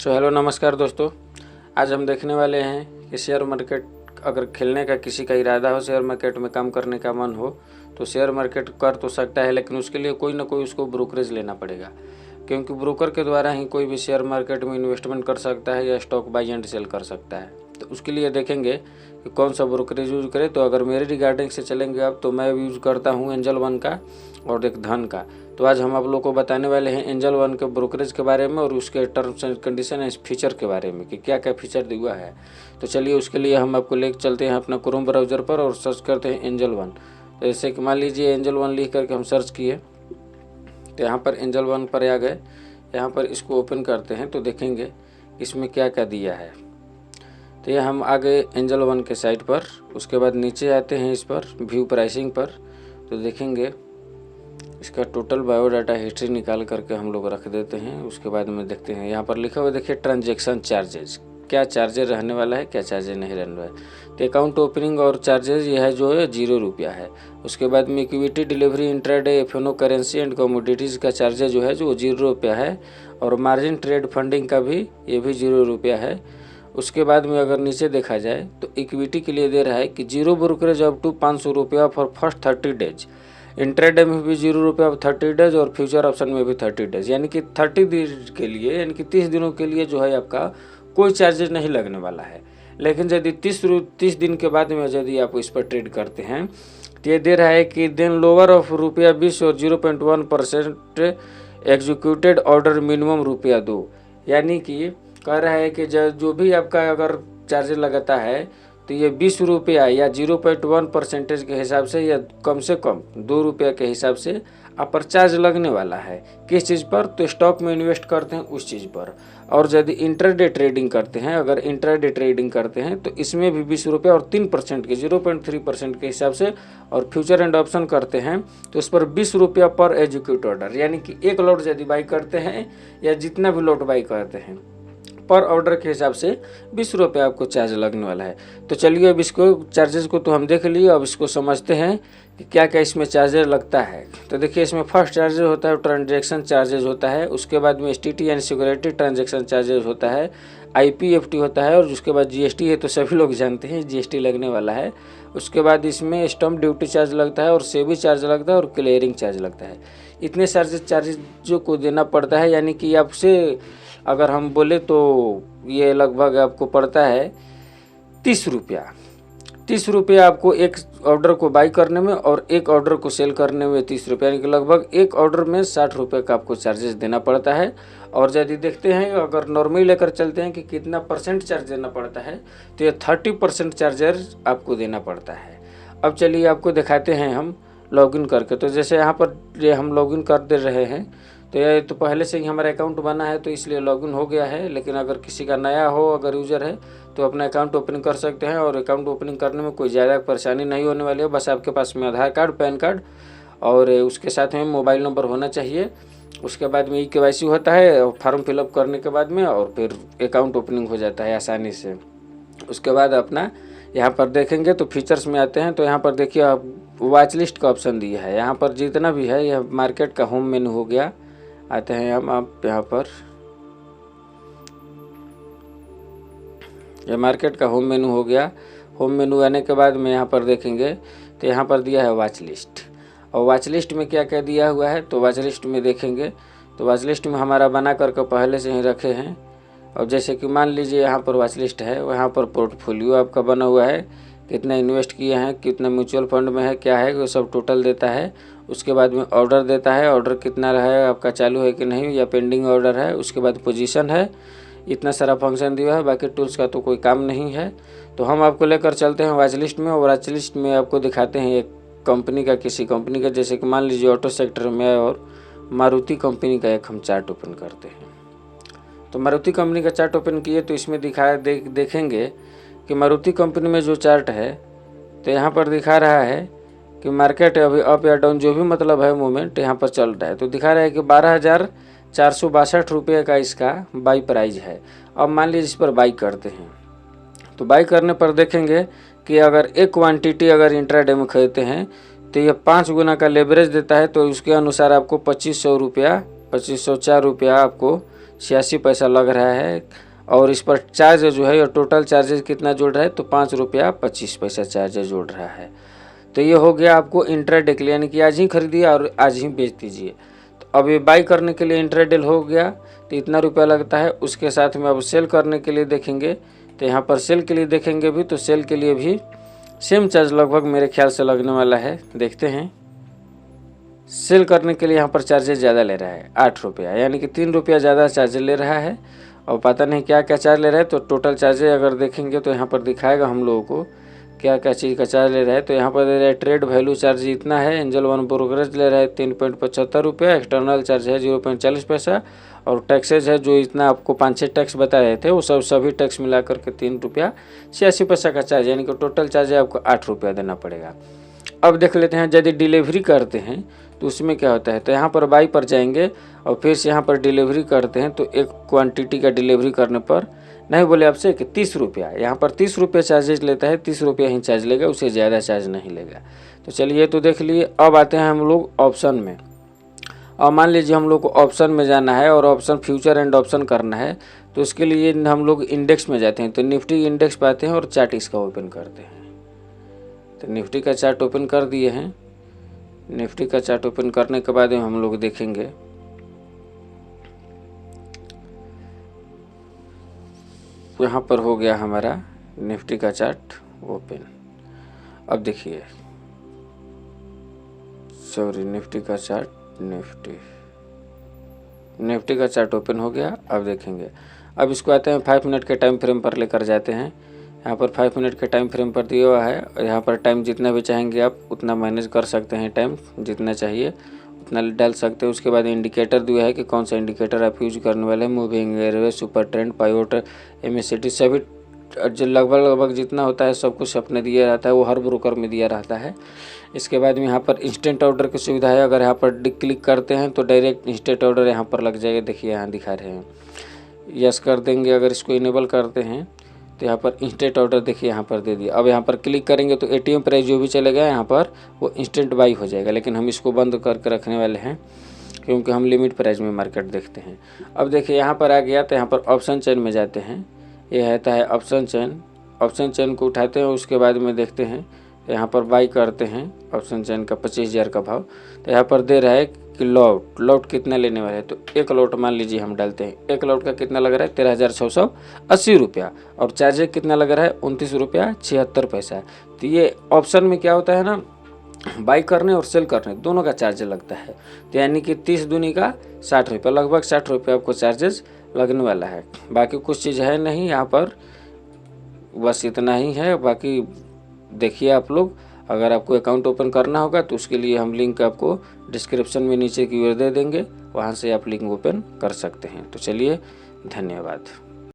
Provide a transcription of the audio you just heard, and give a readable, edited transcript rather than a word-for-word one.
Hello नमस्कार दोस्तों। आज हम देखने वाले हैं कि शेयर मार्केट अगर खेलने का किसी का इरादा हो, शेयर मार्केट में काम करने का मन हो तो शेयर मार्केट कर तो सकता है, लेकिन उसके लिए कोई ना कोई उसको ब्रोकरेज लेना पड़ेगा, क्योंकि ब्रोकर के द्वारा ही कोई भी शेयर मार्केट में इन्वेस्टमेंट कर सकता है या स्टॉक बाई एंड सेल कर सकता है। तो उसके लिए देखेंगे कि कौन सा ब्रोकरेज यूज़ करें। तो अगर मेरे रिगार्डिंग से चलेंगे अब, तो मैं यूज़ करता हूँ एंजल वन का और एक धन का। तो आज हम आप लोग को बताने वाले हैं एंजल वन के ब्रोकरेज के बारे में और उसके terms and condition and feature के बारे में कि क्या क्या फीचर दिया है। तो चलिए उसके लिए हम आपको लेकर चलते हैं अपना क्रोम ब्राउज़र पर और सर्च करते हैं एंजल वन। तो जैसे कि मान लीजिए एंजल वन लिख करके हम सर्च किए तो यहाँ पर एंजल वन पर आ गए। यहाँ पर इसको ओपन करते हैं तो देखेंगे इसमें क्या क्या दिया है। तो ये हम आ गए एंजल वन के साइट पर। उसके बाद नीचे आते हैं इस पर व्यू प्राइसिंग पर, तो देखेंगे इसका टोटल बायोडाटा हिस्ट्री निकाल करके हम लोग रख देते हैं। उसके बाद में देखते हैं यहाँ पर लिखा हुआ देखिए ट्रांजैक्शन चार्जेज, क्या चार्जेज रहने वाला है, क्या चार्जेज नहीं रहने वाला है। तो अकाउंट ओपनिंग और चार्जेज यह है जो है 0 रुपया है। उसके बाद में equity delivery intraday FNO currency and commodities का चार्जेज जो है जो 0 रुपया है और मार्जिन ट्रेड फंडिंग का भी ये भी 0 रुपया है। उसके बाद में अगर नीचे देखा जाए तो इक्विटी के लिए दे रहा है कि 0 ब्रोकरेज अप टू 500 रुपया फॉर फर्स्ट 30 डेज, इंट्राडे में भी 0 रुपया 30 डेज और फ्यूचर ऑप्शन में भी 30 डेज, यानी कि 30 दिन के लिए यानी कि 30 दिनों के लिए जो है आपका कोई चार्जेज नहीं लगने वाला है। लेकिन यदि 30 दिन के बाद में यदि आप इस पर ट्रेड करते हैं तो ये दे रहा है कि देन लोअर ऑफ ₹20 और 0.1% एग्जीक्यूटेड ऑर्डर मिनिमम ₹2, यानी कि कह रहा है कि जो भी आपका अगर चार्जेज लगाता है तो ये 20 रुपया या 0.1% के हिसाब से या कम से कम 2 रुपया के हिसाब से आप पर चार्ज लगने वाला है। किस चीज़ पर? तो स्टॉक में इन्वेस्ट करते हैं उस चीज़ पर। और यदि इंट्राडे ट्रेडिंग करते हैं, अगर इंट्राडे ट्रेडिंग करते हैं तो इसमें भी 20 रुपया और 3% के 0.3% के हिसाब से, और फ्यूचर एंड ऑप्शन करते हैं तो उस पर 20 रुपया पर एग्जीक्यूट ऑर्डर, यानी कि एक लॉट यदि बाई करते हैं या जितना भी लॉट बाई करते हैं पर ऑर्डर के हिसाब से 20 रुपये आपको चार्ज लगने वाला है। तो चलिए अब इसको चार्जेस को तो हम देख लिए, अब इसको समझते हैं कि क्या क्या इसमें चार्जेस लगता है। तो देखिए इसमें फर्स्ट चार्जेस होता है ट्रांजैक्शन चार्जेस होता है, उसके बाद में एसटीटी यानी सिक्योरिटी ट्रांजैक्शन चार्जेस होता है, आईपीएफटी होता है और उसके बाद जीएसटी है, तो सभी लोग जानते हैं जीएसटी लगने वाला है। उसके बाद इसमें स्टम्प ड्यूटी चार्ज लगता है और सेवी चार्ज लगता है और क्लियरिंग चार्ज लगता है। इतने चार्जेस जो को देना पड़ता है, यानी कि आपसे अगर हम बोले तो ये लगभग आपको पड़ता है 30 रुपया। 30 रुपया आपको एक ऑर्डर को बाई करने में और एक ऑर्डर को सेल करने में 30 रुपया, यानी कि लगभग एक ऑर्डर में 60 रुपये का आपको चार्जेस देना पड़ता है। और यदि देखते हैं अगर नॉर्मली लेकर चलते हैं कि कितना परसेंट चार्ज देना पड़ता है, तो ये 30% चार्जर आपको देना पड़ता है। अब चलिए आपको दिखाते हैं हम लॉगिन करके। तो जैसे यहाँ पर ये हम लॉगिन कर दे रहे हैं, तो ये तो पहले से ही हमारा अकाउंट बना है तो इसलिए लॉगिन हो गया है। लेकिन अगर किसी का नया हो, अगर यूज़र है तो अपना अकाउंट ओपनिंग कर सकते हैं और अकाउंट ओपनिंग करने में कोई ज़्यादा परेशानी नहीं होने वाली है। बस आपके पास में आधार कार्ड, पैन कार्ड और उसके साथ में मोबाइल नंबर होना चाहिए। उसके बाद में KYC होता है फॉर्म फिलअप करने के बाद में, और फिर अकाउंट ओपनिंग हो जाता है आसानी से। उसके बाद अपना यहाँ पर देखेंगे तो फीचर्स में आते हैं। तो यहाँ पर देखिए आप वॉच लिस्ट का ऑप्शन दिया है। यहाँ पर जितना भी है यह मार्केट का होम मेन्यू हो गया। आते हैं हम आप यहाँ पर, यह मार्केट का होम मेन्यू हो गया। होम मेन्यू आने के बाद में यहाँ पर देखेंगे तो यहाँ पर दिया है वॉच लिस्ट। और वॉच लिस्ट में क्या क्या दिया हुआ है, तो वॉच लिस्ट में देखेंगे तो वॉच लिस्ट में हमारा बना करके पहले से ही रखे हैं। और जैसे कि मान लीजिए यहाँ पर वॉच लिस्ट है, वहाँ पर पोर्टफोलियो आपका बना हुआ है, कितना इन्वेस्ट किए हैं, कितना म्यूचुअल फंड में है, क्या है, वो सब टोटल देता है। उसके बाद में ऑर्डर देता है, ऑर्डर कितना रहा है आपका, चालू है कि नहीं या पेंडिंग ऑर्डर है। उसके बाद पोजीशन है, इतना सारा फंक्शन दिया है। बाकी टूल्स का तो कोई काम नहीं है। तो हम आपको लेकर चलते हैं वॉच लिस्ट में, और वॉच लिस्ट में आपको दिखाते हैं एक कंपनी का, किसी कंपनी का, जैसे कि मान लीजिए ऑटो सेक्टर में और मारुति कंपनी का एक हम चार्ट ओपन करते हैं। तो मारुति कंपनी का चार्ट ओपन किए तो इसमें देखेंगे कि मारुति कंपनी में जो चार्ट है तो यहाँ पर दिखा रहा है कि मार्केट अभी अप या डाउन जो भी मतलब है मूवमेंट यहाँ पर चल रहा है। तो दिखा रहा है कि 12,462 रुपये का इसका बाई प्राइस है। अब मान लीजिए इस पर बाई करते हैं तो बाई करने पर देखेंगे कि अगर एक क्वांटिटी अगर इंट्राडे में खरीदते हैं तो ये 5 गुना का लेवरेज देता है। तो उसके अनुसार आपको 2504 रुपया आपको 86 पैसा लग रहा है। और इस पर चार्ज जो है, टोटल चार्जेज कितना जोड़ रहा है, तो 5 रुपया 25 पैसा चार्जेज जोड़ रहा है। तो ये हो गया आपको इंट्राडे के लिए, यानी कि आज ही खरीदिए और आज ही बेच दीजिए। तो अब ये बाई करने के लिए इंट्राडे हो गया तो इतना रुपया लगता है। उसके साथ में अब सेल करने के लिए देखेंगे तो यहाँ पर सेल के लिए देखेंगे भी, तो सेल के लिए भी सेम चार्ज लगभग मेरे ख्याल से लगने वाला है। देखते हैं, सेल करने के लिए यहाँ पर चार्जेज ज़्यादा ले रहा है 8 रुपया, यानी कि 3 रुपया ज़्यादा चार्ज ले रहा है। और पता नहीं क्या क्या चार्ज ले रहा है। तो टोटल चार्जेज अगर देखेंगे तो यहाँ पर दिखाएगा हम लोगों को क्या क्या चीज़ का चार्ज ले रहा है। तो यहाँ पर दे रहा है ट्रेड वैल्यू चार्ज इतना है, एंजल वन ब्रोकरेज ले रहा है 3.75 रुपया, एक्सटर्नल चार्ज है 0.40 पैसा, और टैक्सेज है जो इतना आपको 5-6 टैक्स बता रहे थे, वो सभी टैक्स मिला करके 3 रुपया 86 पैसा का चार्ज, यानी कि टोटल चार्ज है आपको 8 रुपया देना पड़ेगा। अब देख लेते हैं यदि डिलीवरी करते हैं तो उसमें क्या होता है। तो यहाँ पर बाई पर जाएंगे और फिर से यहाँ पर डिलीवरी करते हैं। तो एक क्वांटिटी का डिलीवरी करने पर नहीं बोले आपसे कि 30 रुपया, यहाँ पर 30 रुपया चार्जेज लेता है, 30 रुपया ही चार्ज लेगा, उससे ज़्यादा चार्ज नहीं लेगा। तो चलिए, तो देख लिए। अब आते हैं हम लोग ऑप्शन में। और मान लीजिए हम लोग को ऑप्शन में जाना है और ऑप्शन फ्यूचर एंड ऑप्शन करना है। तो उसके लिए हम लोग इंडेक्स में जाते हैं। तो निफ्टी इंडेक्स पे आते हैं और चार्ट इसका ओपन करते हैं। तो निफ्टी का चार्ट ओपन कर दिए हैं। निफ्टी का चार्ट ओपन करने के बाद हम लोग देखेंगे, यहाँ पर हो गया हमारा निफ्टी का चार्ट ओपन। अब देखिए, सॉरी, निफ्टी का चार्ट, निफ्टी का चार्ट ओपन हो गया। अब देखेंगे, अब इसको आते हैं 5 मिनट के टाइम फ्रेम पर लेकर जाते हैं। यहाँ पर 5 मिनट के टाइम फ्रेम पर दिया हुआ है और यहाँ पर टाइम जितना भी चाहेंगे आप उतना मैनेज कर सकते हैं, टाइम जितना चाहिए उतना डाल सकते हैं। उसके बाद इंडिकेटर दिया है कि कौन सा इंडिकेटर आप यूज करने वाले हैं, moving average, super trend, pivot, MACD, सभी जो लगभग जितना होता है सब कुछ अपने दिया रहता है, वो हर ब्रोकर में दिया रहता है। इसके बाद में यहाँ पर इंस्टेंट ऑर्डर की सुविधा है। अगर यहाँ पर क्लिक करते हैं तो डायरेक्ट इंस्टेंट ऑर्डर यहाँ पर लग जाएगा। देखिए यहाँ दिखा रहे हैं, यस कर देंगे। अगर इसको इनेबल करते हैं तो यहाँ पर इंस्टेंट ऑर्डर देखिए यहाँ पर दे दिया। अब यहाँ पर क्लिक करेंगे तो ATM प्राइस जो भी चलेगा यहाँ पर वो इंस्टेंट बाई हो जाएगा, लेकिन हम इसको बंद करके रखने वाले हैं क्योंकि हम लिमिट प्राइस में मार्केट देखते हैं। अब देखिए यहाँ पर आ गया, तो यहाँ पर ऑप्शन चेन में जाते हैं। ये रहता है ऑप्शन चेन। ऑप्शन चेन को उठाते हैं, उसके बाद में देखते हैं यहाँ पर बाई करते हैं। ऑप्शन चेन का 25,000 का भाव। तो यहाँ पर दे रहा है कि लॉट कितना लेने वाले हैं। तो एक लॉट मान लीजिए हम डालते हैं, एक लॉट का कितना लग रहा है 13,680 रुपया, और चार्जेस कितना लग रहा है 29 रुपया 76 पैसा। तो ये ऑप्शन में क्या होता है ना, बाई करने और सेल करने दोनों का चार्ज लगता है। तो यानी कि 30 दूनी का 60 रुपया, लगभग 60 रुपया आपको चार्जेस लगने वाला है। बाकी कुछ चीज़ है नहीं यहाँ पर, बस इतना ही है। बाकी देखिए आप लोग, अगर आपको अकाउंट ओपन करना होगा तो उसके लिए हम लिंक आपको डिस्क्रिप्शन में नीचे की ओर दे देंगे, वहाँ से आप लिंक ओपन कर सकते हैं। तो चलिए, धन्यवाद।